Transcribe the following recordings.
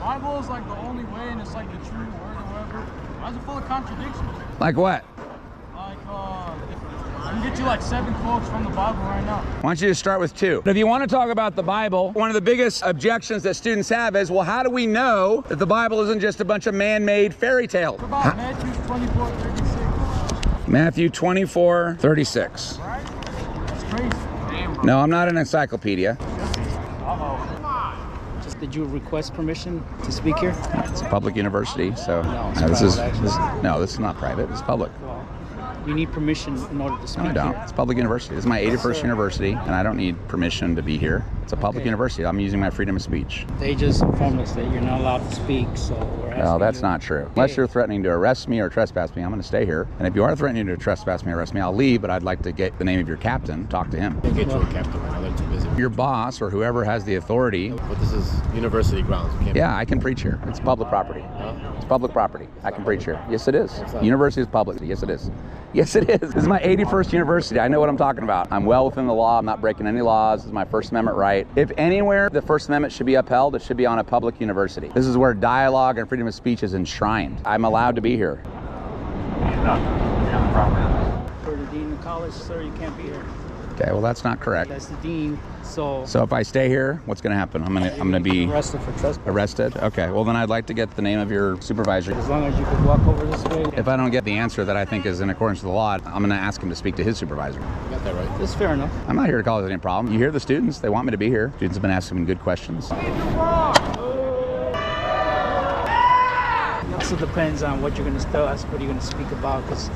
Bible is like the only way, and it's like the true word or whatever. Why is it full of contradictions? Like what? Like, I can get you like 7 quotes from the Bible right now. Why don't you just start with 2? But if you want to talk about the Bible, one of the biggest objections that students have is, well, how do we know that the Bible isn't just a bunch of man-made fairy tales? What about Matthew 24:36? Matthew 24:36. Right? That's crazy. Damn, bro. No, I'm not an encyclopedia. Did you request permission to speak here? It's a public university, so No, it's this is private, this is not private. It's public. Well, you need permission in order to speak No, I don't. here. It's a public university. This is my 81st university, and I don't need permission to be here. It's a public Okay. university. I'm using my freedom of speech. They just informed us that you're not allowed to speak, so we're asking No, that's you- not true. Unless you're threatening to arrest me or trespass me, I'm going to stay here. And if you are threatening to trespass me or arrest me, I'll leave, but I'd like to get the name of your captain, talk to him. Can't get you a captain right now, they're too busy. Your boss or whoever has the authority. But this is university grounds. You can't. Yeah, I can preach here. It's public property. Huh? It's public property. I can preach here. Yes, it is. What's that? University is public. Yes, it is. Yes, it is. This is my 81st university. I know what I'm talking about. I'm well within the law. I'm not breaking any laws. This is my First Amendment right. If anywhere the First Amendment should be upheld, it should be on a public university. This is where dialogue and freedom of speech is enshrined. I'm allowed to be here. For the dean of college, sir, you can't be here. Okay, well, that's not correct. That's the dean, so So if I stay here, what's going to happen? I'm going to be arrested for trespass. arrested? Okay, well, then I'd like to get the name of your supervisor. As long as you could walk over this way. If I don't get the answer that I think is in accordance with the law, I'm going to ask him to speak to his supervisor. You got that right. That's fair enough. I'm not here to cause any problem. You hear the students. They want me to be here. Students have been asking me good questions. It also depends on what you're going to tell us, what you're going to speak about, because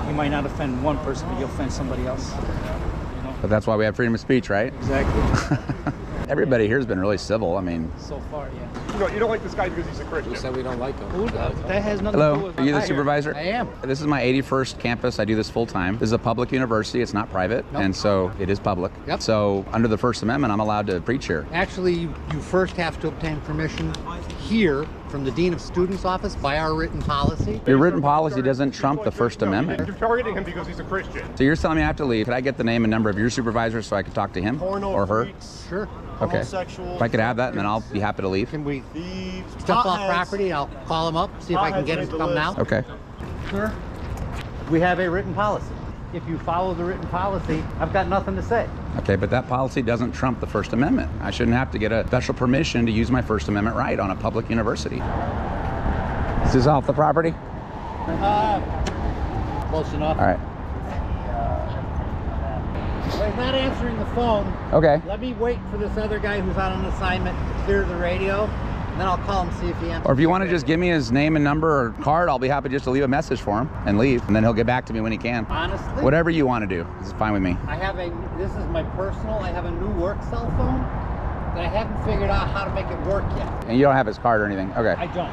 you might not offend one person, but you'll offend somebody else. You know? But that's why we have freedom of speech, right? Exactly. Everybody here has been really civil. I mean, So far, yeah. You don't like this guy because he's a Christian. We said we don't like them. Ooh, that has nothing to do hello, with are you the Hi. supervisor? I am. This is my 81st campus. I do this full time. This is a public university. It's not private, and so it is public. Yep. So under the First Amendment, I'm allowed to preach here. Actually, you first have to obtain permission here from the Dean of Students office by our written policy. Your written policy doesn't trump the First Amendment. You're targeting him because he's a Christian. So you're telling me I have to leave. Could I get the name and number of your supervisor so I could talk to him or her? Sure. Okay. If I could have that, and then I'll be happy to leave. Can we step off property? I'll call him up, see if I can get him to come now. Okay. Sir, we have a written policy. If you follow the written policy, I've got nothing to say. Okay, but that policy doesn't trump the First Amendment. I shouldn't have to get a special permission to use my First Amendment right on a public university. Is this off the property? Close enough. All right. Well, he's not answering the phone. Okay. Let me wait for this other guy who's on an assignment to clear the radio, and then I'll call him, see if he answers. Or if you want to just give me his name and number or card, I'll be happy just to leave a message for him and leave, and then he'll get back to me when he can. Honestly? Whatever you want to do is fine with me. This is my personal, I have a new work cell phone that I haven't figured out how to make it work yet. And you don't have his card or anything. Okay. I don't.